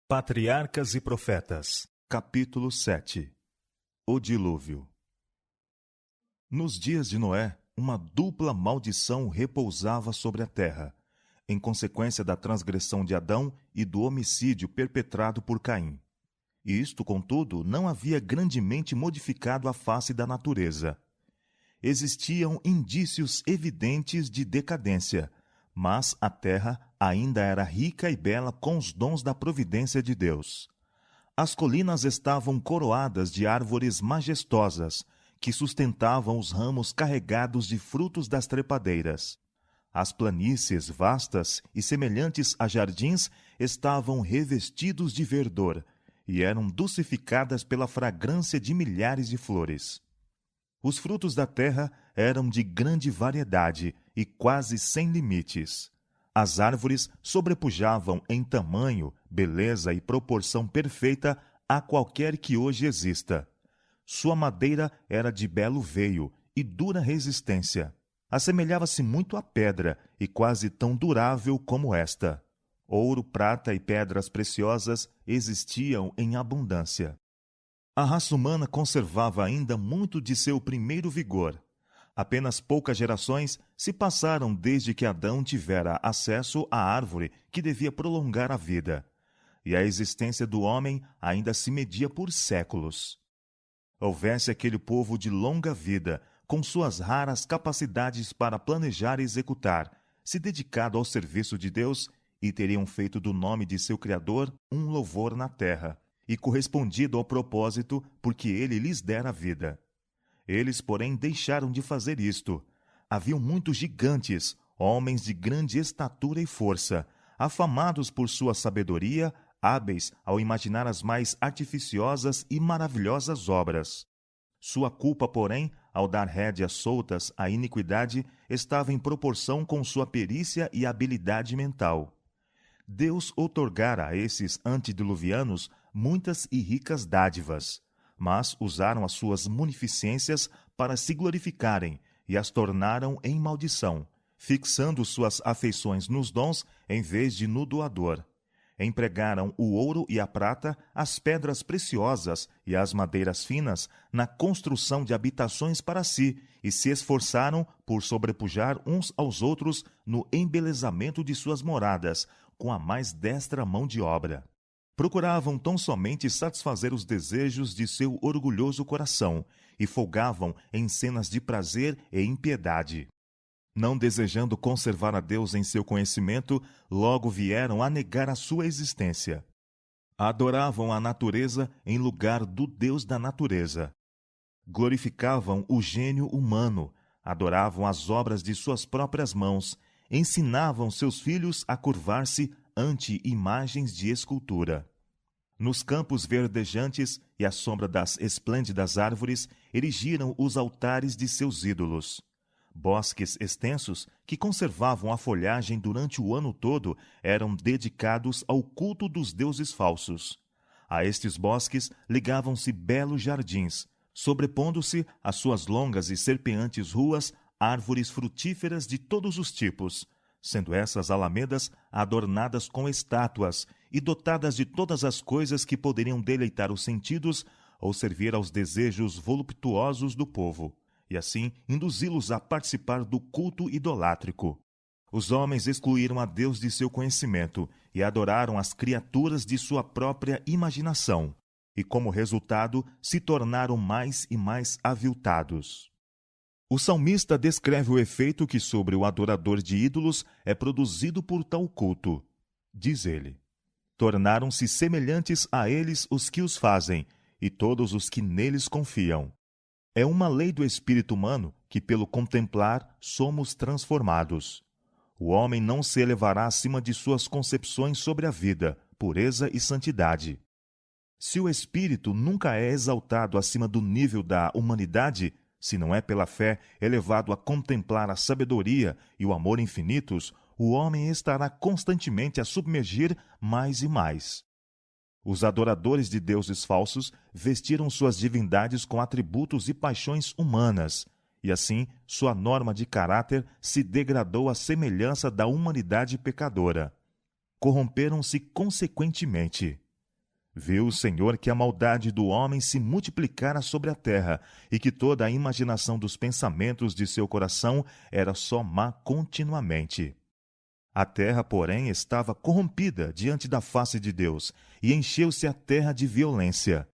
Patriarcas e Profetas. Capítulo 7. O dilúvio. Nos dias de Noé, uma dupla maldição repousava sobre a terra, em consequência da transgressão de Adão e do homicídio perpetrado por Caim. Isto, contudo, não havia grandemente modificado a face da natureza. Existiam indícios evidentes de decadência, mas a terra ainda era rica e bela com os dons da providência de Deus. As colinas estavam coroadas de árvores majestosas, que sustentavam os ramos carregados de frutos das trepadeiras. As planícies vastas e semelhantes a jardins estavam revestidos de verdor e eram dulcificadas pela fragrância de milhares de flores. Os frutos da terra eram de grande variedade e quase sem limites. As árvores sobrepujavam em tamanho, beleza e proporção perfeita a qualquer que hoje exista. Sua madeira era de belo veio e dura resistência. Assemelhava-se muito à pedra e quase tão durável como esta. Ouro, prata e pedras preciosas existiam em abundância. A raça humana conservava ainda muito de seu primeiro vigor. Apenas poucas gerações se passaram desde que Adão tivera acesso à árvore que devia prolongar a vida, e a existência do homem ainda se media por séculos. Houvesse aquele povo de longa vida, com suas raras capacidades para planejar e executar, se dedicado ao serviço de Deus, e teriam feito do nome de seu Criador um louvor na terra, e correspondido ao propósito porque ele lhes dera vida. Eles, porém, deixaram de fazer isto. Haviam muitos gigantes, homens de grande estatura e força, afamados por sua sabedoria, hábeis ao imaginar as mais artificiosas e maravilhosas obras. Sua culpa, porém, ao dar rédeas soltas à iniquidade, estava em proporção com sua perícia e habilidade mental. Deus outorgara a esses antediluvianos muitas e ricas dádivas, mas usaram as suas munificências para se glorificarem e as tornaram em maldição, fixando suas afeições nos dons em vez de no doador. Empregaram o ouro e a prata, as pedras preciosas e as madeiras finas na construção de habitações para si e se esforçaram por sobrepujar uns aos outros no embelezamento de suas moradas, com a mais destra mão de obra. Procuravam tão somente satisfazer os desejos de seu orgulhoso coração e folgavam em cenas de prazer e impiedade. Não desejando conservar a Deus em seu conhecimento, logo vieram a negar a sua existência. Adoravam a natureza em lugar do Deus da natureza. Glorificavam o gênio humano, adoravam as obras de suas próprias mãos, ensinavam seus filhos a curvar-se ante imagens de escultura. Nos campos verdejantes e à sombra das esplêndidas árvores, erigiram os altares de seus ídolos. Bosques extensos, que conservavam a folhagem durante o ano todo, eram dedicados ao culto dos deuses falsos. A estes bosques ligavam-se belos jardins, sobrepondo-se às suas longas e serpeantes ruas árvores frutíferas de todos os tipos, sendo essas alamedas adornadas com estátuas e dotadas de todas as coisas que poderiam deleitar os sentidos ou servir aos desejos voluptuosos do povo, e assim induzi-los a participar do culto idolátrico. Os homens excluíram a Deus de seu conhecimento e adoraram as criaturas de sua própria imaginação, e como resultado se tornaram mais e mais aviltados. O salmista descreve o efeito que sobre o adorador de ídolos é produzido por tal culto. Diz ele: tornaram-se semelhantes a eles os que os fazem, e todos os que neles confiam. É uma lei do espírito humano que, pelo contemplar, somos transformados. O homem não se elevará acima de suas concepções sobre a vida, pureza e santidade. Se o espírito nunca é exaltado acima do nível da humanidade, se não é pela fé elevado a contemplar a sabedoria e o amor infinitos, o homem estará constantemente a submergir mais e mais. Os adoradores de deuses falsos vestiram suas divindades com atributos e paixões humanas, e assim sua norma de caráter se degradou à semelhança da humanidade pecadora. Corromperam-se consequentemente. Viu o Senhor que a maldade do homem se multiplicara sobre a terra, e que toda a imaginação dos pensamentos de seu coração era só má continuamente. A terra, porém, estava corrompida diante da face de Deus, e encheu-se a terra de violência.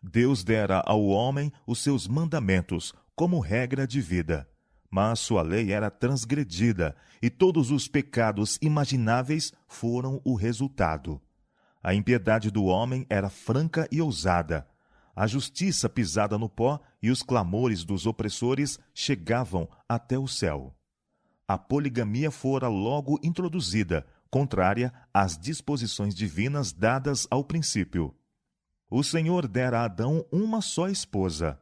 Deus dera ao homem os seus mandamentos como regra de vida, mas sua lei era transgredida, e todos os pecados imagináveis foram o resultado. A impiedade do homem era franca e ousada. A justiça pisada no pó e os clamores dos opressores chegavam até o céu. A poligamia fora logo introduzida, contrária às disposições divinas dadas ao princípio. O Senhor dera a Adão uma só esposa,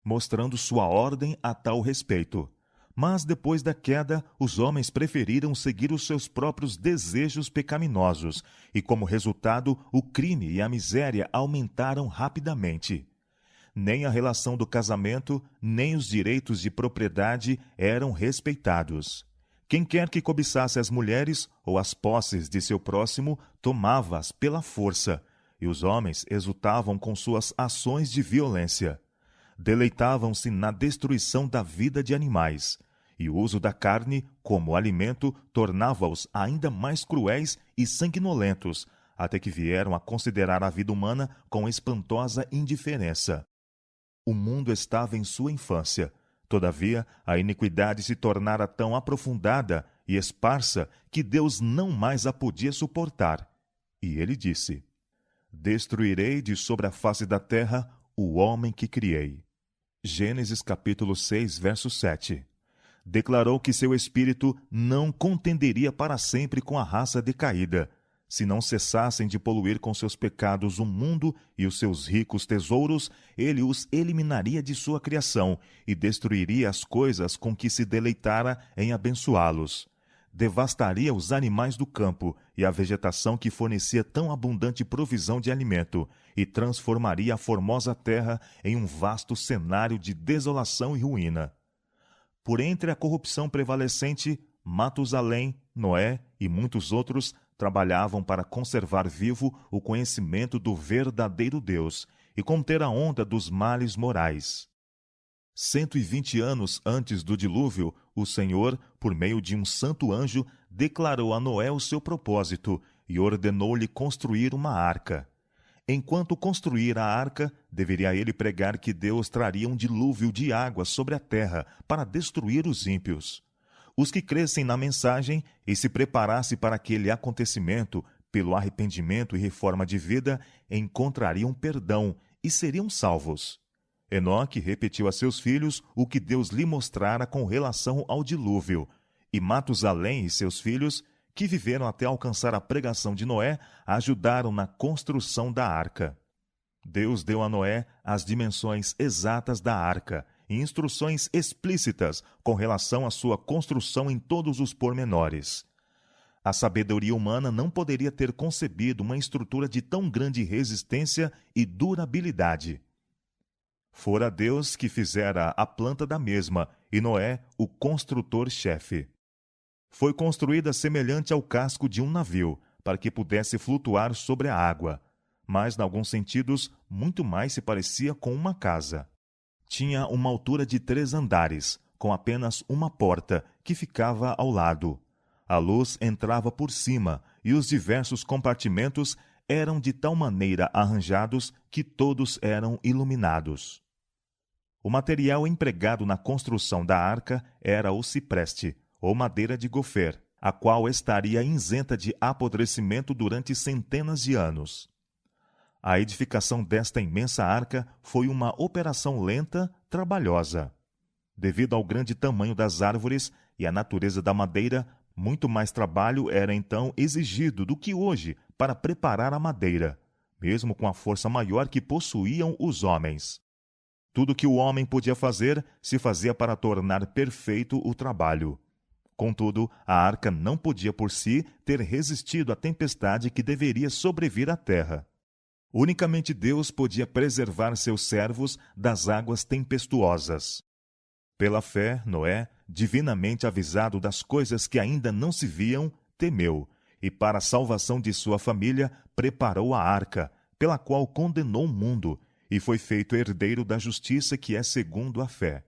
mostrando sua ordem a tal respeito. Mas depois da queda, os homens preferiram seguir os seus próprios desejos pecaminosos, e como resultado, o crime e a miséria aumentaram rapidamente. Nem a relação do casamento, nem os direitos de propriedade eram respeitados. Quem quer que cobiçasse as mulheres ou as posses de seu próximo, tomava-as pela força, e os homens exultavam com suas ações de violência. Deleitavam-se na destruição da vida de animais, e o uso da carne como alimento tornava-os ainda mais cruéis e sanguinolentos, até que vieram a considerar a vida humana com espantosa indiferença. O mundo estava em sua infância. Todavia, a iniquidade se tornara tão aprofundada e esparsa que Deus não mais a podia suportar. E ele disse: Destruirei de sobre a face da terra o homem que criei. Gênesis capítulo 6, verso 7. Declarou que seu espírito não contenderia para sempre com a raça decaída. Se não cessassem de poluir com seus pecados o mundo e os seus ricos tesouros, ele os eliminaria de sua criação e destruiria as coisas com que se deleitara em abençoá-los. Devastaria os animais do campo e a vegetação que fornecia tão abundante provisão de alimento, e transformaria a formosa terra em um vasto cenário de desolação e ruína. Por entre a corrupção prevalecente, Matusalém, Noé e muitos outros trabalhavam para conservar vivo o conhecimento do verdadeiro Deus e conter a onda dos males morais. 120 anos antes do dilúvio, o Senhor, por meio de um santo anjo, declarou a Noé o seu propósito e ordenou-lhe construir uma arca. Enquanto construía a arca, deveria ele pregar que Deus traria um dilúvio de água sobre a terra para destruir os ímpios. Os que crescem na mensagem e se preparassem para aquele acontecimento, pelo arrependimento e reforma de vida, encontrariam perdão e seriam salvos. Enoque repetiu a seus filhos o que Deus lhe mostrara com relação ao dilúvio, e Matusalém e seus filhos, que viveram até alcançar a pregação de Noé, ajudaram na construção da arca. Deus deu a Noé as dimensões exatas da arca e instruções explícitas com relação à sua construção em todos os pormenores. A sabedoria humana não poderia ter concebido uma estrutura de tão grande resistência e durabilidade. Fora Deus que fizera a planta da mesma, e Noé o construtor-chefe. Foi construída semelhante ao casco de um navio, para que pudesse flutuar sobre a água, mas, em alguns sentidos, muito mais se parecia com uma casa. Tinha uma altura de 3 andares, com apenas uma porta, que ficava ao lado. A luz entrava por cima, e os diversos compartimentos eram de tal maneira arranjados que todos eram iluminados. O material empregado na construção da arca era o cipreste, ou madeira de gofer, a qual estaria isenta de apodrecimento durante centenas de anos. A edificação desta imensa arca foi uma operação lenta, trabalhosa. Devido ao grande tamanho das árvores e à natureza da madeira, muito mais trabalho era então exigido do que hoje para preparar a madeira, mesmo com a força maior que possuíam os homens. Tudo que o homem podia fazer, se fazia para tornar perfeito o trabalho. Contudo, a arca não podia por si ter resistido à tempestade que deveria sobrevir à terra. Unicamente Deus podia preservar seus servos das águas tempestuosas. Pela fé, Noé, divinamente avisado das coisas que ainda não se viam, temeu, e para a salvação de sua família, preparou a arca, pela qual condenou o mundo, e foi feito herdeiro da justiça que é segundo a fé.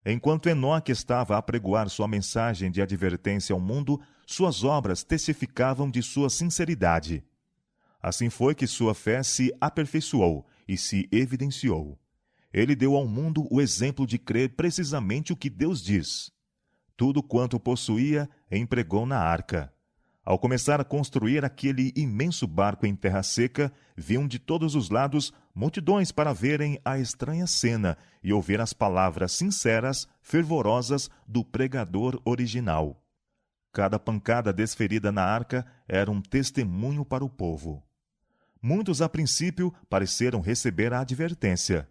Enquanto Enoque estava a pregoar sua mensagem de advertência ao mundo, suas obras testificavam de sua sinceridade. Assim foi que sua fé se aperfeiçoou e se evidenciou. Ele deu ao mundo o exemplo de crer precisamente o que Deus diz. Tudo quanto possuía, empregou na arca. Ao começar a construir aquele imenso barco em terra seca, viam de todos os lados multidões para verem a estranha cena e ouvir as palavras sinceras, fervorosas do pregador original. Cada pancada desferida na arca era um testemunho para o povo. Muitos, a princípio, pareceram receber a advertência.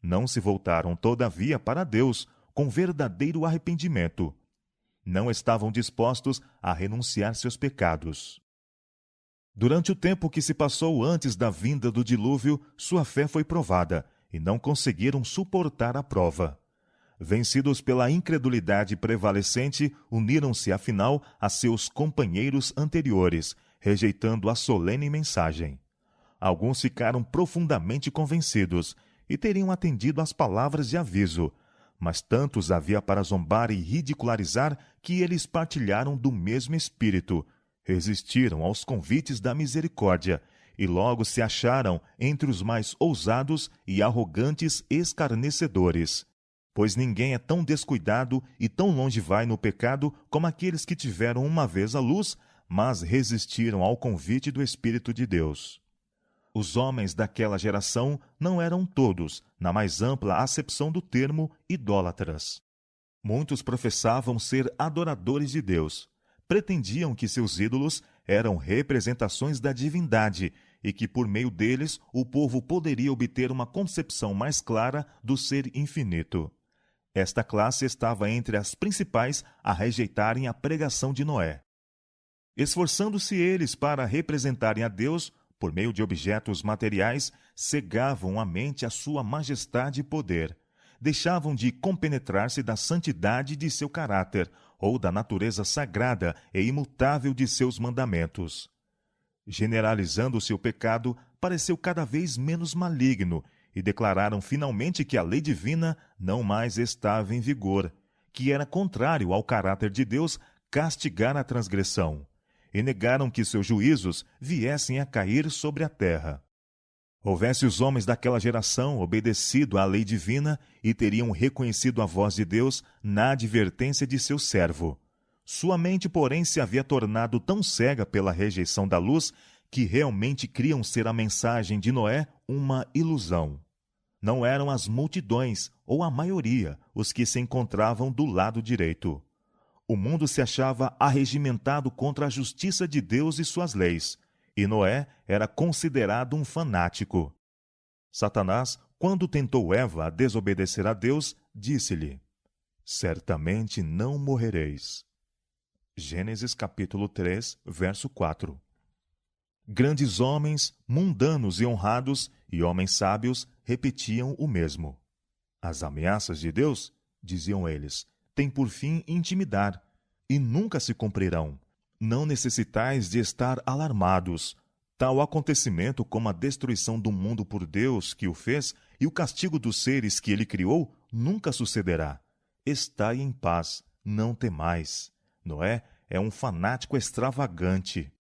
Não se voltaram, todavia, para Deus com verdadeiro arrependimento. Não estavam dispostos a renunciar seus pecados. Durante o tempo que se passou antes da vinda do dilúvio, sua fé foi provada, e não conseguiram suportar a prova. Vencidos pela incredulidade prevalecente, uniram-se afinal a seus companheiros anteriores, rejeitando a solene mensagem. Alguns ficaram profundamente convencidos e teriam atendido às palavras de aviso, mas tantos havia para zombar e ridicularizar que eles partilharam do mesmo espírito, resistiram aos convites da misericórdia e logo se acharam entre os mais ousados e arrogantes escarnecedores. Pois ninguém é tão descuidado e tão longe vai no pecado como aqueles que tiveram uma vez a luz, mas resistiram ao convite do Espírito de Deus. Os homens daquela geração não eram todos, na mais ampla acepção do termo, idólatras. Muitos professavam ser adoradores de Deus. Pretendiam que seus ídolos eram representações da divindade e que, por meio deles, o povo poderia obter uma concepção mais clara do ser infinito. Esta classe estava entre as principais a rejeitarem a pregação de Noé. Esforçando-se eles para representarem a Deus, por meio de objetos materiais, cegavam a mente à sua majestade e poder. Deixavam de compenetrar-se da santidade de seu caráter ou da natureza sagrada e imutável de seus mandamentos. Generalizando-se o pecado, pareceu cada vez menos maligno e declararam finalmente que a lei divina não mais estava em vigor, que era contrário ao caráter de Deus castigar a transgressão, e negaram que seus juízos viessem a cair sobre a terra. Houvesse os homens daquela geração obedecido à lei divina e teriam reconhecido a voz de Deus na advertência de seu servo. Sua mente, porém, se havia tornado tão cega pela rejeição da luz que realmente criam ser a mensagem de Noé uma ilusão. Não eram as multidões, ou a maioria, os que se encontravam do lado direito. O mundo se achava arregimentado contra a justiça de Deus e suas leis, e Noé era considerado um fanático. Satanás, quando tentou Eva a desobedecer a Deus, disse-lhe: "Certamente não morrereis." Gênesis capítulo 3, verso 4. Grandes homens, mundanos e honrados, e homens sábios, repetiam o mesmo. As ameaças de Deus, diziam eles, têm por fim intimidar, e nunca se cumprirão. Não necessitais de estar alarmados. Tal acontecimento como a destruição do mundo por Deus que o fez e o castigo dos seres que ele criou nunca sucederá. Estai em paz, não temais. Noé é um fanático extravagante.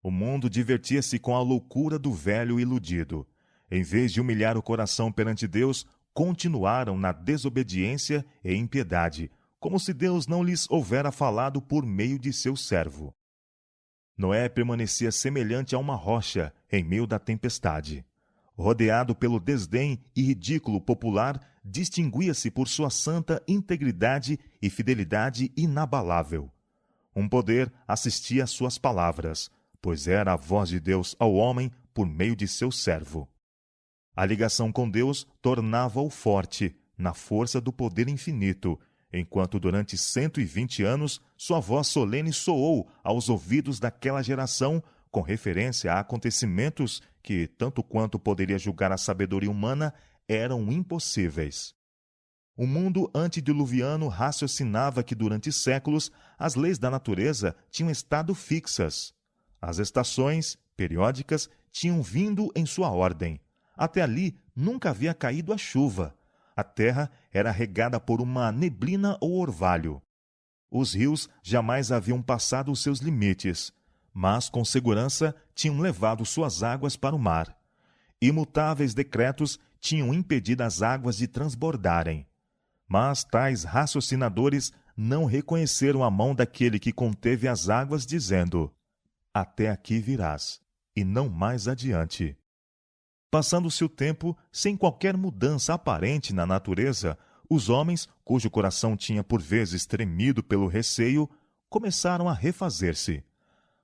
O mundo divertia-se com a loucura do velho iludido. Em vez de humilhar o coração perante Deus, continuaram na desobediência e impiedade, como se Deus não lhes houvera falado por meio de seu servo. Noé permanecia semelhante a uma rocha em meio da tempestade. Rodeado pelo desdém e ridículo popular, distinguia-se por sua santa integridade e fidelidade inabalável. Um poder assistia às suas palavras, pois era a voz de Deus ao homem por meio de seu servo. A ligação com Deus tornava-o forte, na força do poder infinito, enquanto durante 120 anos sua voz solene soou aos ouvidos daquela geração com referência a acontecimentos que, tanto quanto poderia julgar a sabedoria humana, eram impossíveis. O mundo antediluviano raciocinava que durante séculos as leis da natureza tinham estado fixas. As estações, periódicas, tinham vindo em sua ordem. Até ali nunca havia caído a chuva. A terra era regada por uma neblina ou orvalho. Os rios jamais haviam passado os seus limites, mas com segurança tinham levado suas águas para o mar. Imutáveis decretos tinham impedido as águas de transbordarem. Mas tais raciocinadores não reconheceram a mão daquele que conteve as águas, dizendo: até aqui virás, e não mais adiante. Passando-se o tempo, sem qualquer mudança aparente na natureza, os homens, cujo coração tinha por vezes tremido pelo receio, começaram a refazer-se.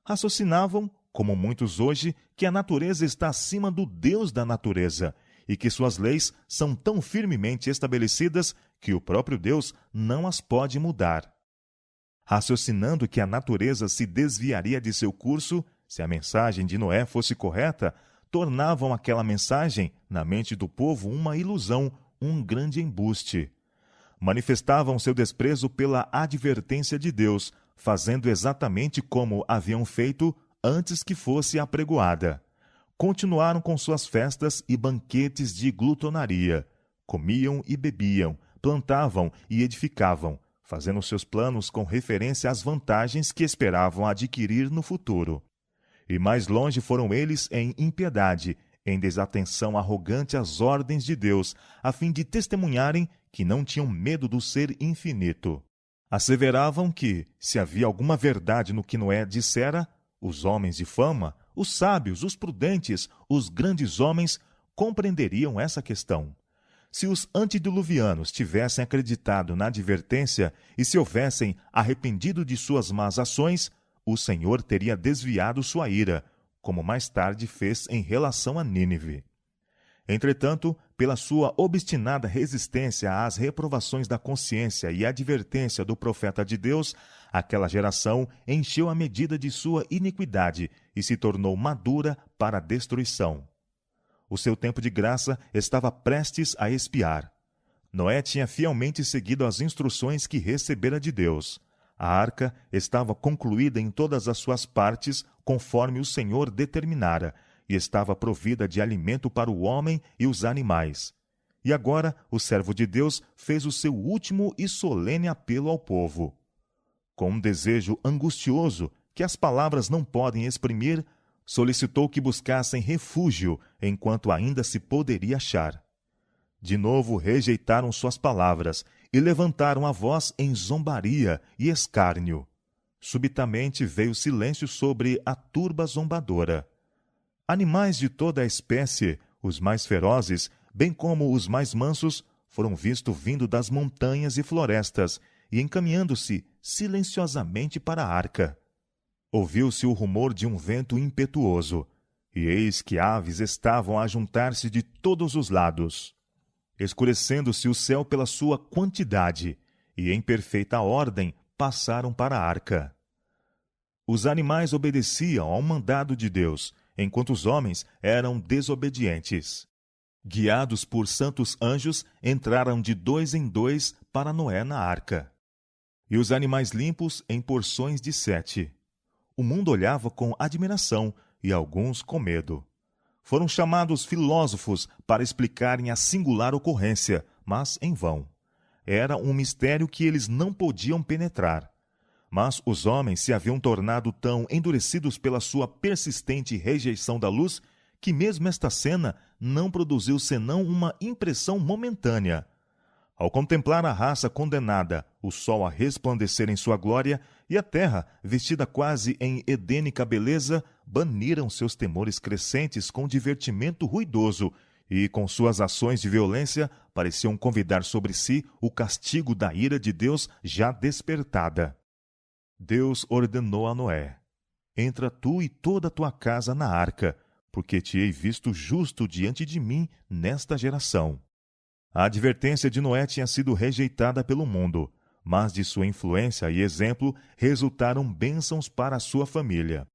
Raciocinavam, como muitos hoje, que a natureza está acima do Deus da natureza e que suas leis são tão firmemente estabelecidas que o próprio Deus não as pode mudar. Raciocinando que a natureza se desviaria de seu curso se a mensagem de Noé fosse correta, tornavam aquela mensagem, na mente do povo, uma ilusão, um grande embuste. Manifestavam seu desprezo pela advertência de Deus, fazendo exatamente como haviam feito antes que fosse apregoada. Continuaram com suas festas e banquetes de glutonaria. Comiam e bebiam, plantavam e edificavam, fazendo seus planos com referência às vantagens que esperavam adquirir no futuro. E mais longe foram eles em impiedade, em desatenção arrogante às ordens de Deus, a fim de testemunharem que não tinham medo do ser infinito. Asseveravam que, se havia alguma verdade no que Noé dissera, os homens de fama, os sábios, os prudentes, os grandes homens compreenderiam essa questão. Se os antediluvianos tivessem acreditado na advertência e se houvessem arrependido de suas más ações, o Senhor teria desviado sua ira, como mais tarde fez em relação a Nínive. Entretanto, pela sua obstinada resistência às reprovações da consciência e advertência do profeta de Deus, aquela geração encheu a medida de sua iniquidade e se tornou madura para a destruição. O seu tempo de graça estava prestes a expiar. Noé tinha fielmente seguido as instruções que recebera de Deus. A arca estava concluída em todas as suas partes, conforme o Senhor determinara, e estava provida de alimento para o homem e os animais. E agora o servo de Deus fez o seu último e solene apelo ao povo. Com um desejo angustioso, que as palavras não podem exprimir, solicitou que buscassem refúgio enquanto ainda se poderia achar. De novo rejeitaram suas palavras e levantaram a voz em zombaria e escárnio. Subitamente veio silêncio sobre a turba zombadora. Animais de toda a espécie, os mais ferozes, bem como os mais mansos, foram vistos vindo das montanhas e florestas e encaminhando-se silenciosamente para a arca. Ouviu-se o rumor de um vento impetuoso, e eis que aves estavam a juntar-se de todos os lados. Escurecendo-se o céu pela sua quantidade, e em perfeita ordem passaram para a arca. Os animais obedeciam ao mandado de Deus, enquanto os homens eram desobedientes. Guiados por santos anjos, entraram de 2 em 2 para Noé na arca. E os animais limpos em porções de 7. O mundo olhava com admiração e alguns com medo. Foram chamados filósofos para explicarem a singular ocorrência, mas em vão. Era um mistério que eles não podiam penetrar. Mas os homens se haviam tornado tão endurecidos pela sua persistente rejeição da luz que mesmo esta cena não produziu senão uma impressão momentânea. Ao contemplar a raça condenada, o sol a resplandecer em sua glória e a terra, vestida quase em edênica beleza, baniram seus temores crescentes com divertimento ruidoso e, com suas ações de violência, pareciam convidar sobre si o castigo da ira de Deus já despertada. Deus ordenou a Noé: entra tu e toda a tua casa na arca, porque te hei visto justo diante de mim nesta geração. A advertência de Noé tinha sido rejeitada pelo mundo, mas de sua influência e exemplo resultaram bênçãos para a sua família.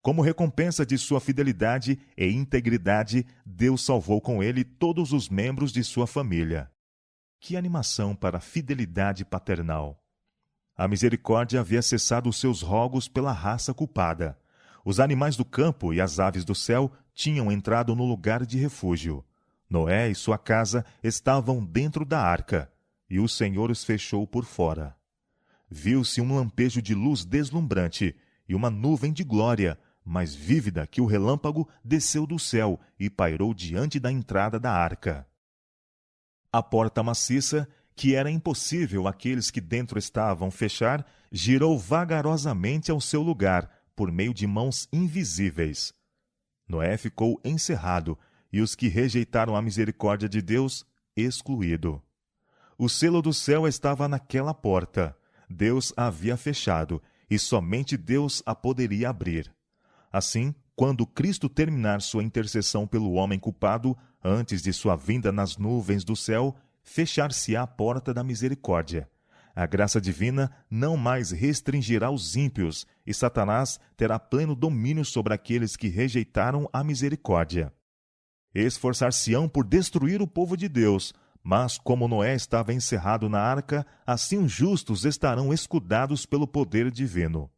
Como recompensa de sua fidelidade e integridade, Deus salvou com ele todos os membros de sua família. Que animação para a fidelidade paternal! A misericórdia havia cessado os seus rogos pela raça culpada. Os animais do campo e as aves do céu tinham entrado no lugar de refúgio. Noé e sua casa estavam dentro da arca, e o Senhor os fechou por fora. Viu-se um lampejo de luz deslumbrante e uma nuvem de glória, mais vívida que o relâmpago, desceu do céu e pairou diante da entrada da arca. A porta maciça, que era impossível aqueles que dentro estavam fechar, girou vagarosamente ao seu lugar, por meio de mãos invisíveis. Noé ficou encerrado, e os que rejeitaram a misericórdia de Deus, excluído. O selo do céu estava naquela porta. Deus a havia fechado, e somente Deus a poderia abrir. Assim, quando Cristo terminar sua intercessão pelo homem culpado, antes de sua vinda nas nuvens do céu, fechar-se-á a porta da misericórdia. A graça divina não mais restringirá os ímpios, e Satanás terá pleno domínio sobre aqueles que rejeitaram a misericórdia. Esforçar-se-ão por destruir o povo de Deus, mas como Noé estava encerrado na arca, assim os justos estarão escudados pelo poder divino.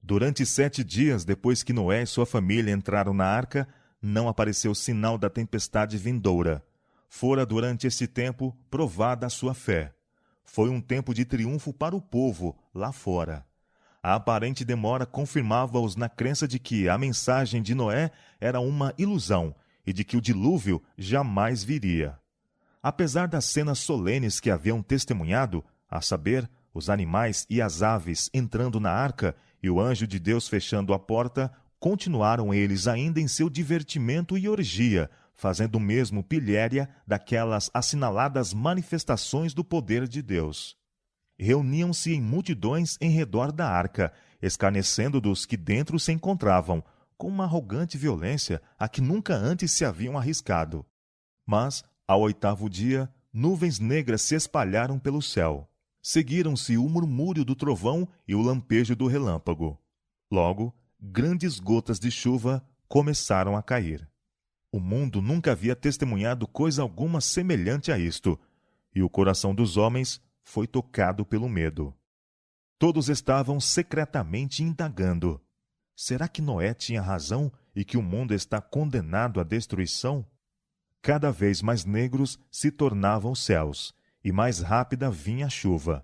Durante 7 dias depois que Noé e sua família entraram na arca, não apareceu sinal da tempestade vindoura. Fora durante esse tempo provada a sua fé. Foi um tempo de triunfo para o povo lá fora. A aparente demora confirmava-os na crença de que a mensagem de Noé era uma ilusão e de que o dilúvio jamais viria. Apesar das cenas solenes que haviam testemunhado, a saber, os animais e as aves entrando na arca e o anjo de Deus fechando a porta, continuaram eles ainda em seu divertimento e orgia, fazendo o mesmo pilhéria daquelas assinaladas manifestações do poder de Deus. Reuniam-se em multidões em redor da arca, escarnecendo dos que dentro se encontravam, com uma arrogante violência a que nunca antes se haviam arriscado. Mas, ao 8º dia, nuvens negras se espalharam pelo céu. Seguiram-se o murmúrio do trovão e o lampejo do relâmpago. Logo, grandes gotas de chuva começaram a cair. O mundo nunca havia testemunhado coisa alguma semelhante a isto, e o coração dos homens foi tocado pelo medo. Todos estavam secretamente indagando: será que Noé tinha razão e que o mundo está condenado à destruição? Cada vez mais negros se tornavam os céus, e mais rápida vinha a chuva.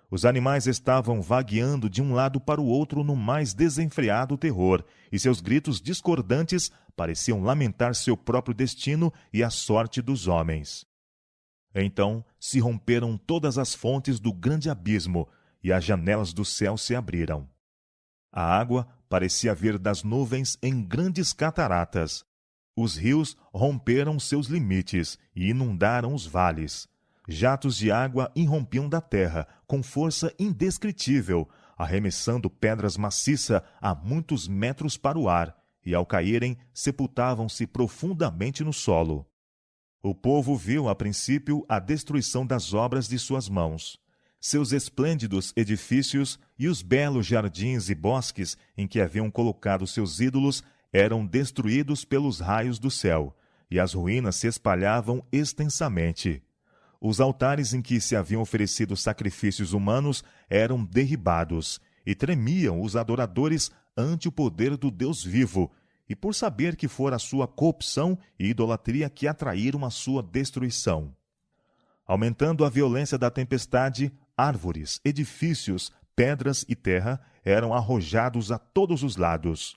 Os animais estavam vagueando de um lado para o outro no mais desenfreado terror, e seus gritos discordantes pareciam lamentar seu próprio destino e a sorte dos homens. Então se romperam todas as fontes do grande abismo, e as janelas do céu se abriram. A água parecia vir das nuvens em grandes cataratas. Os rios romperam seus limites e inundaram os vales. Jatos de água irrompiam da terra com força indescritível, arremessando pedras maciças a muitos metros para o ar, e ao caírem, sepultavam-se profundamente no solo. O povo viu, a princípio, a destruição das obras de suas mãos. Seus esplêndidos edifícios e os belos jardins e bosques em que haviam colocado seus ídolos eram destruídos pelos raios do céu, e as ruínas se espalhavam extensamente. Os altares em que se haviam oferecido sacrifícios humanos eram derribados, e tremiam os adoradores ante o poder do Deus vivo, e por saber que fora a sua corrupção e idolatria que atraíram a sua destruição. Aumentando a violência da tempestade, árvores, edifícios, pedras e terra eram arrojados a todos os lados.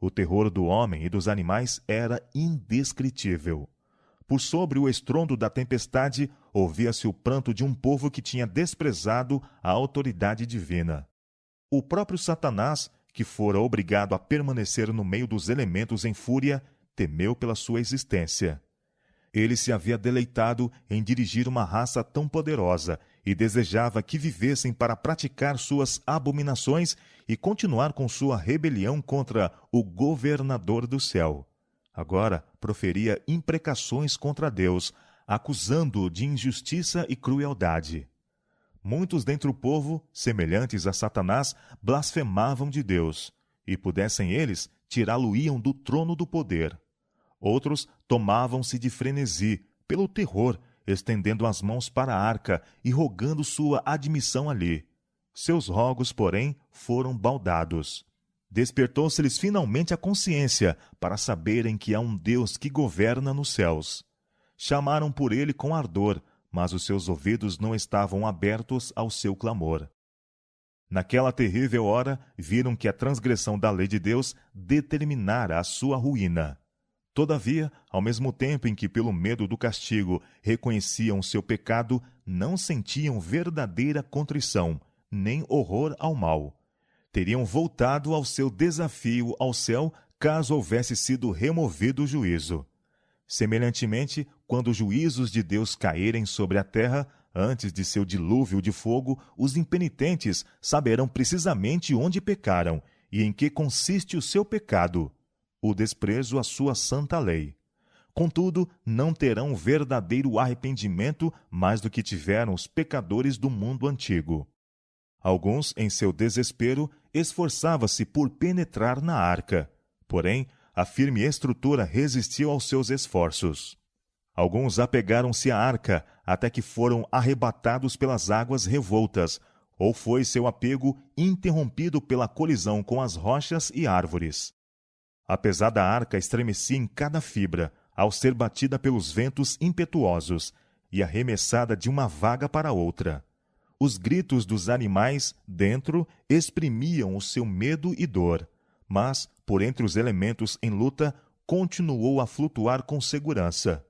O terror do homem e dos animais era indescritível. Por sobre o estrondo da tempestade, ouvia-se o pranto de um povo que tinha desprezado a autoridade divina. O próprio Satanás, que fora obrigado a permanecer no meio dos elementos em fúria, temeu pela sua existência. Ele se havia deleitado em dirigir uma raça tão poderosa e desejava que vivessem para praticar suas abominações e continuar com sua rebelião contra o governador do céu. Agora proferia imprecações contra Deus, acusando-o de injustiça e crueldade. Muitos dentre o povo, semelhantes a Satanás, blasfemavam de Deus, e pudessem eles, tirá-lo-iam do trono do poder. Outros tomavam-se de frenesi, pelo terror, estendendo as mãos para a arca e rogando sua admissão ali. Seus rogos, porém, foram baldados. Despertou-se-lhes finalmente a consciência para saberem que há um Deus que governa nos céus. Chamaram por ele com ardor, mas os seus ouvidos não estavam abertos ao seu clamor. Naquela terrível hora, viram que a transgressão da lei de Deus determinara a sua ruína. Todavia, ao mesmo tempo em que, pelo medo do castigo, reconheciam seu pecado, não sentiam verdadeira contrição, nem horror ao mal. Teriam voltado ao seu desafio ao céu caso houvesse sido removido o juízo. Semelhantemente, quando os juízos de Deus caírem sobre a terra, antes de seu dilúvio de fogo, os impenitentes saberão precisamente onde pecaram e em que consiste o seu pecado, o desprezo à sua santa lei. Contudo, não terão verdadeiro arrependimento mais do que tiveram os pecadores do mundo antigo. Alguns, em seu desespero, esforçavam-se por penetrar na arca. Porém, a firme estrutura resistiu aos seus esforços. Alguns apegaram-se à arca até que foram arrebatados pelas águas revoltas, ou foi seu apego interrompido pela colisão com as rochas e árvores. A pesada arca estremecia em cada fibra, ao ser batida pelos ventos impetuosos e arremessada de uma vaga para outra. Os gritos dos animais dentro exprimiam o seu medo e dor, mas, por entre os elementos em luta, continuou a flutuar com segurança.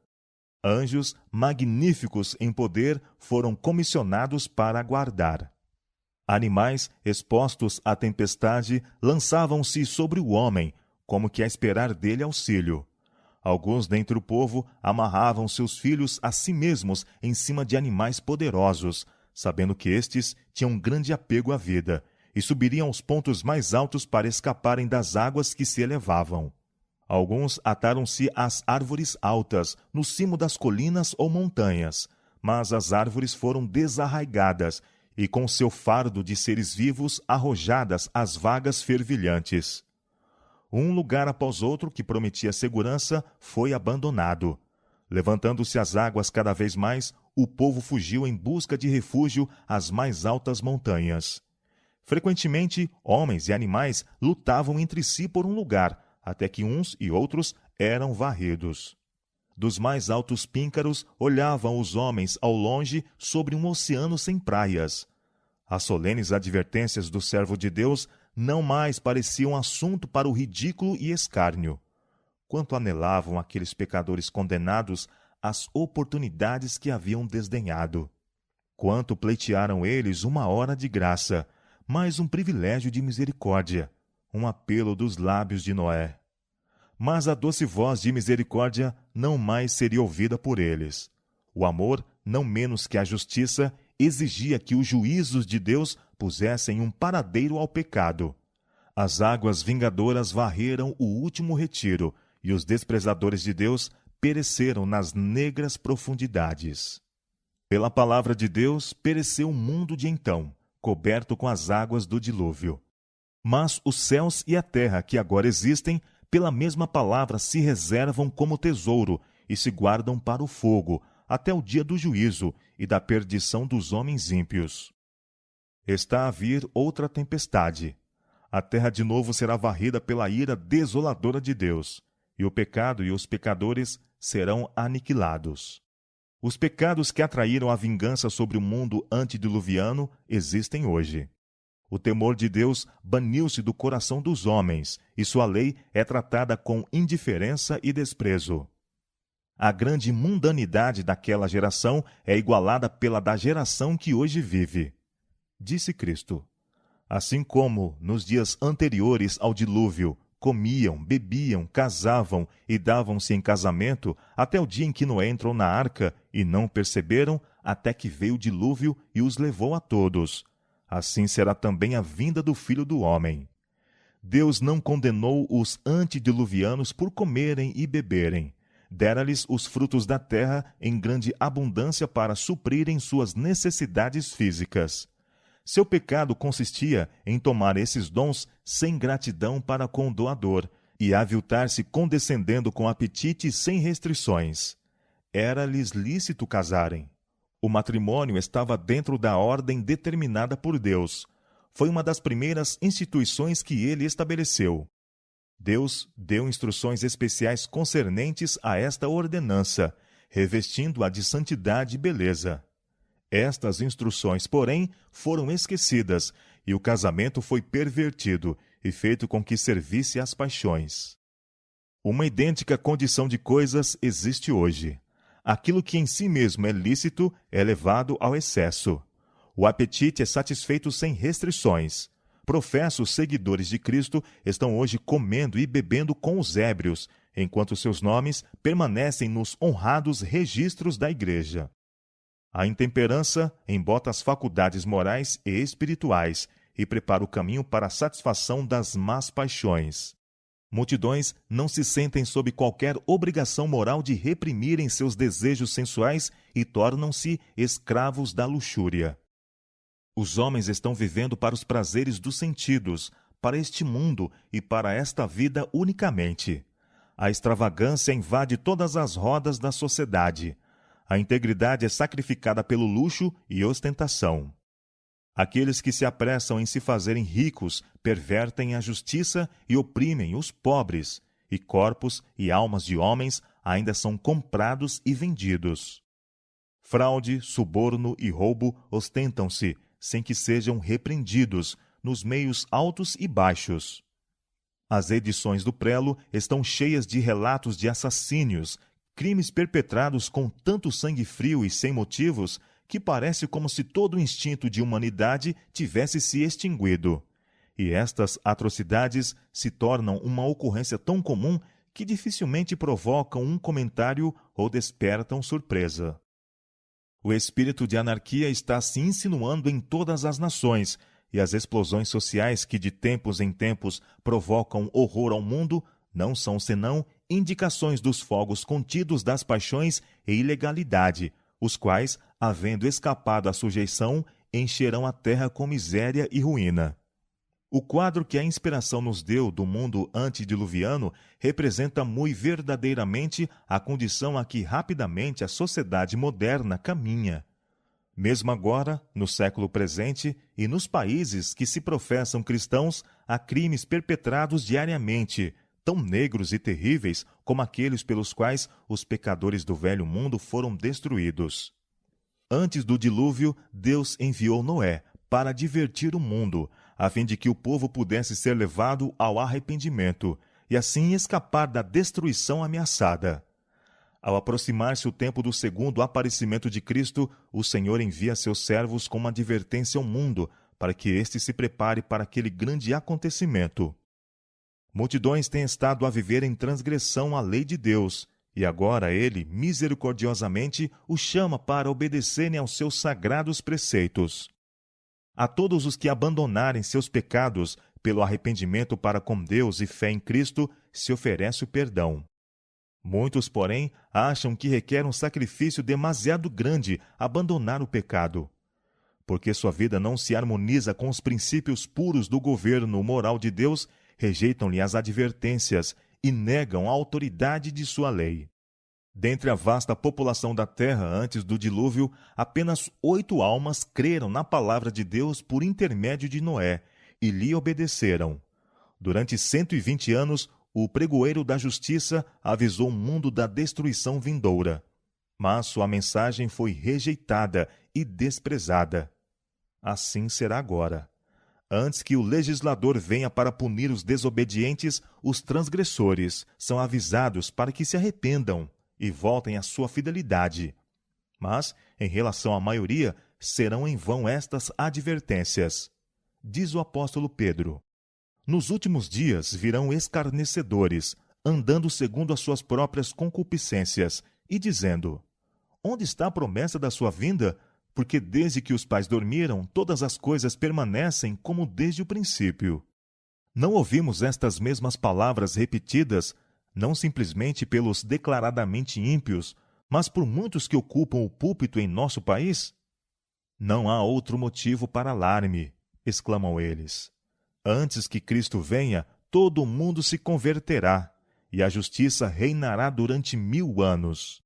Anjos magníficos em poder foram comissionados para aguardar. Animais expostos à tempestade lançavam-se sobre o homem, como que a esperar dele auxílio. Alguns dentre o povo amarravam seus filhos a si mesmos em cima de animais poderosos, sabendo que estes tinham grande apego à vida, e subiriam aos pontos mais altos para escaparem das águas que se elevavam. Alguns ataram-se às árvores altas, no cimo das colinas ou montanhas, mas as árvores foram desarraigadas e com seu fardo de seres vivos arrojadas às vagas fervilhantes. Um lugar após outro que prometia segurança foi abandonado. Levantando-se as águas cada vez mais, o povo fugiu em busca de refúgio às mais altas montanhas. Frequentemente, homens e animais lutavam entre si por um lugar, até que uns e outros eram varridos. Dos mais altos píncaros olhavam os homens ao longe sobre um oceano sem praias. As solenes advertências do servo de Deus não mais pareciam assunto para o ridículo e escárnio. Quanto anelavam aqueles pecadores condenados às oportunidades que haviam desdenhado. Quanto pleitearam eles uma hora de graça, mais um privilégio de misericórdia, um apelo dos lábios de Noé. Mas a doce voz de misericórdia não mais seria ouvida por eles. O amor, não menos que a justiça, exigia que os juízos de Deus pusessem um paradeiro ao pecado. As águas vingadoras varreram o último retiro, e os desprezadores de Deus pereceram nas negras profundidades. Pela palavra de Deus pereceu o mundo de então, coberto com as águas do dilúvio. Mas os céus e a terra que agora existem, pela mesma palavra se reservam como tesouro e se guardam para o fogo, até o dia do juízo e da perdição dos homens ímpios. Está a vir outra tempestade. A terra de novo será varrida pela ira desoladora de Deus, e o pecado e os pecadores serão aniquilados. Os pecados que atraíram a vingança sobre o mundo antediluviano existem hoje. O temor de Deus baniu-se do coração dos homens, e sua lei é tratada com indiferença e desprezo. A grande mundanidade daquela geração é igualada pela da geração que hoje vive. Disse Cristo: assim como, nos dias anteriores ao dilúvio, comiam, bebiam, casavam e davam-se em casamento até o dia em que Noé entrou na arca e não perceberam, até que veio o dilúvio e os levou a todos. Assim será também a vinda do Filho do Homem. Deus não condenou os antediluvianos por comerem e beberem. Dera-lhes os frutos da terra em grande abundância para suprirem suas necessidades físicas. Seu pecado consistia em tomar esses dons sem gratidão para com o doador e aviltar-se condescendendo com apetite sem restrições. Era-lhes lícito casarem. O matrimônio estava dentro da ordem determinada por Deus. foi uma das primeiras instituições que ele estabeleceu. Deus deu instruções especiais concernentes a esta ordenança, revestindo-a de santidade e beleza. Estas instruções, porém, foram esquecidas, e o casamento foi pervertido e feito com que servisse às paixões. Uma idêntica condição de coisas existe hoje. Aquilo que em si mesmo é lícito é levado ao excesso. O apetite é satisfeito sem restrições. Professos seguidores de Cristo estão hoje comendo e bebendo com os ébrios, enquanto seus nomes permanecem nos honrados registros da Igreja. A intemperança embota as faculdades morais e espirituais e prepara o caminho para a satisfação das más paixões. Multidões não se sentem sob qualquer obrigação moral de reprimirem seus desejos sensuais e tornam-se escravos da luxúria. Os homens estão vivendo para os prazeres dos sentidos, para este mundo e para esta vida unicamente. A extravagância invade todas as rodas da sociedade. A integridade é sacrificada pelo luxo e ostentação. Aqueles que se apressam em se fazerem ricos pervertem a justiça e oprimem os pobres, e corpos e almas de homens ainda são comprados e vendidos. Fraude, suborno e roubo ostentam-se, sem que sejam repreendidos, nos meios altos e baixos. As edições do prelo estão cheias de relatos de assassínios, crimes perpetrados com tanto sangue frio e sem motivos, que parece como se todo o instinto de humanidade tivesse se extinguido. E estas atrocidades se tornam uma ocorrência tão comum que dificilmente provocam um comentário ou despertam surpresa. O espírito de anarquia está se insinuando em todas as nações, e as explosões sociais que de tempos em tempos provocam horror ao mundo não são senão indicações dos fogos contidos das paixões e ilegalidade, os quais, havendo escapado à sujeição, encherão a terra com miséria e ruína. O quadro que a inspiração nos deu do mundo antediluviano representa muito verdadeiramente a condição a que rapidamente a sociedade moderna caminha. Mesmo agora, no século presente, e nos países que se professam cristãos, há crimes perpetrados diariamente, tão negros e terríveis como aqueles pelos quais os pecadores do velho mundo foram destruídos. Antes do dilúvio, Deus enviou Noé para divertir o mundo, a fim de que o povo pudesse ser levado ao arrependimento, e assim escapar da destruição ameaçada. Ao aproximar-se o tempo do segundo aparecimento de Cristo, o Senhor envia seus servos com uma advertência ao mundo, para que éste se prepare para aquele grande acontecimento. Multidões têm estado a viver em transgressão à lei de Deus, e agora ele, misericordiosamente, os chama para obedecerem aos seus sagrados preceitos. A todos os que abandonarem seus pecados pelo arrependimento para com Deus e fé em Cristo, se oferece o perdão. Muitos, porém, acham que requer um sacrifício demasiado grande abandonar o pecado. Porque sua vida não se harmoniza com os princípios puros do governo moral de Deus, rejeitam-lhe as advertências e negam a autoridade de sua lei. Dentre a vasta população da terra antes do dilúvio, apenas 8 almas creram na palavra de Deus por intermédio de Noé e lhe obedeceram. Durante 120 anos, o pregoeiro da justiça avisou o mundo da destruição vindoura. Mas sua mensagem foi rejeitada e desprezada. Assim será agora. Antes que o legislador venha para punir os desobedientes, os transgressores são avisados para que se arrependam e voltem à sua fidelidade. Mas, em relação à maioria, serão em vão estas advertências. Diz o apóstolo Pedro: nos últimos dias virão escarnecedores, andando segundo as suas próprias concupiscências, e dizendo: onde está a promessa da sua vinda? Porque desde que os pais dormiram, todas as coisas permanecem como desde o princípio. Não ouvimos estas mesmas palavras repetidas, não simplesmente pelos declaradamente ímpios, mas por muitos que ocupam o púlpito em nosso país? Não há outro motivo para alarme, exclamam eles. Antes que Cristo venha, todo o mundo se converterá, e a justiça reinará durante 1000 anos.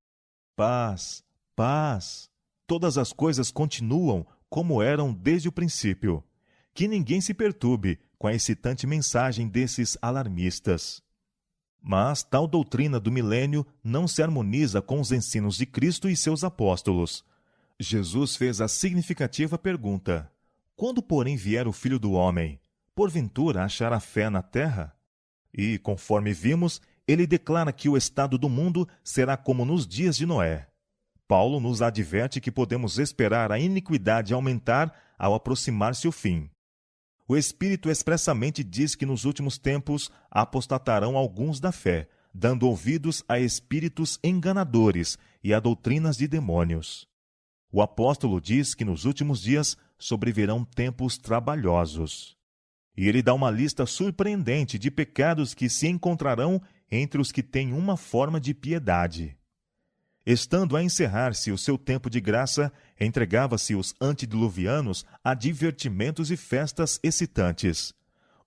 Paz, paz. Todas as coisas continuam como eram desde o princípio. que ninguém se perturbe com a excitante mensagem desses alarmistas. Mas tal doutrina do milênio não se harmoniza com os ensinos de Cristo e seus apóstolos. Jesus fez a significativa pergunta: quando, porém, vier o Filho do Homem, porventura achará fé na terra? E, conforme vimos, ele declara que o estado do mundo será como nos dias de Noé. Paulo nos adverte que podemos esperar a iniquidade aumentar ao aproximar-se o fim. O Espírito expressamente diz que nos últimos tempos apostatarão alguns da fé, dando ouvidos a espíritos enganadores e a doutrinas de demônios. O apóstolo diz que nos últimos dias sobrevirão tempos trabalhosos. E ele dá uma lista surpreendente de pecados que se encontrarão entre os que têm uma forma de piedade. Estando a encerrar-se o seu tempo de graça, entregava-se os antediluvianos a divertimentos e festas excitantes.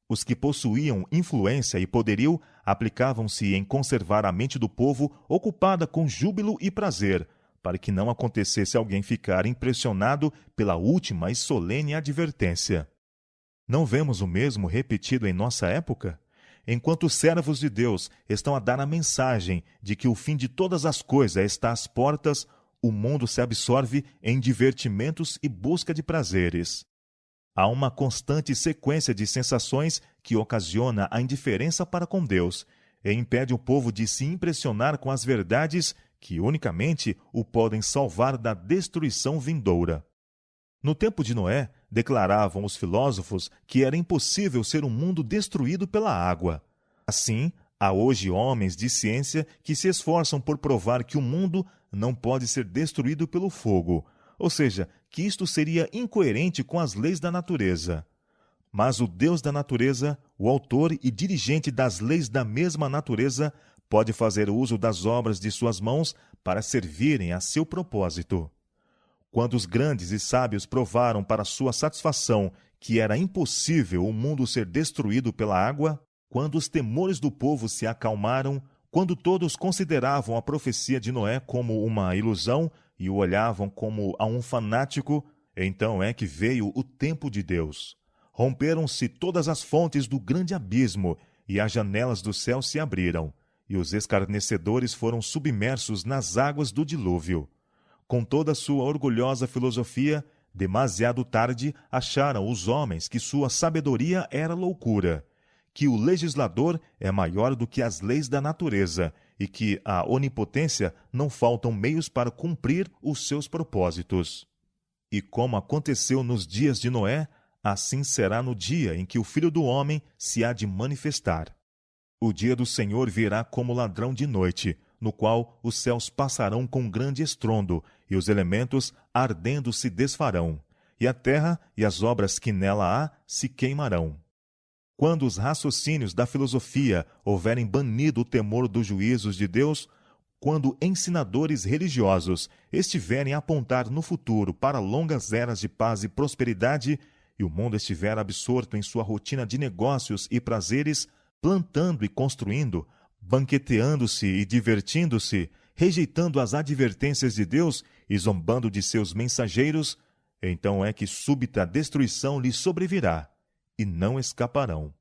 Os que possuíam influência e poderio aplicavam-se em conservar a mente do povo ocupada com júbilo e prazer, para que não acontecesse alguém ficar impressionado pela última e solene advertência. Não vemos o mesmo repetido em nossa época? Enquanto os servos de Deus estão a dar a mensagem de que o fim de todas as coisas está às portas, o mundo se absorve em divertimentos e busca de prazeres. Há uma constante sequência de sensações que ocasiona a indiferença para com Deus e impede o povo de se impressionar com as verdades que unicamente o podem salvar da destruição vindoura. No tempo de Noé, declaravam os filósofos que era impossível ser um mundo destruído pela água. Assim, há hoje homens de ciência que se esforçam por provar que o mundo não pode ser destruído pelo fogo, ou seja, que isto seria incoerente com as leis da natureza. Mas o Deus da natureza, o autor e dirigente das leis da mesma natureza, pode fazer uso das obras de suas mãos para servirem a seu propósito. Quando os grandes e sábios provaram para sua satisfação que era impossível o mundo ser destruído pela água, quando os temores do povo se acalmaram, quando todos consideravam a profecia de Noé como uma ilusão e o olhavam como a um fanático, então é que veio o tempo de Deus. Romperam-se todas as fontes do grande abismo e as janelas do céu se abriram, e os escarnecedores foram submersos nas águas do dilúvio. Com toda sua orgulhosa filosofia, demasiado tarde acharam os homens que sua sabedoria era loucura, que o legislador é maior do que as leis da natureza e que à onipotência não faltam meios para cumprir os seus propósitos. E como aconteceu nos dias de Noé, assim será no dia em que o Filho do Homem se há de manifestar. O dia do Senhor virá como ladrão de noite, no qual os céus passarão com grande estrondo, e os elementos ardendo se desfarão, e a terra e as obras que nela há se queimarão. Quando os raciocínios da filosofia houverem banido o temor dos juízos de Deus, quando ensinadores religiosos estiverem a apontar no futuro para longas eras de paz e prosperidade, e o mundo estiver absorto em sua rotina de negócios e prazeres, plantando e construindo, banqueteando-se e divertindo-se, rejeitando as advertências de Deus e zombando de seus mensageiros, então é que súbita destruição lhes sobrevirá, e não escaparão.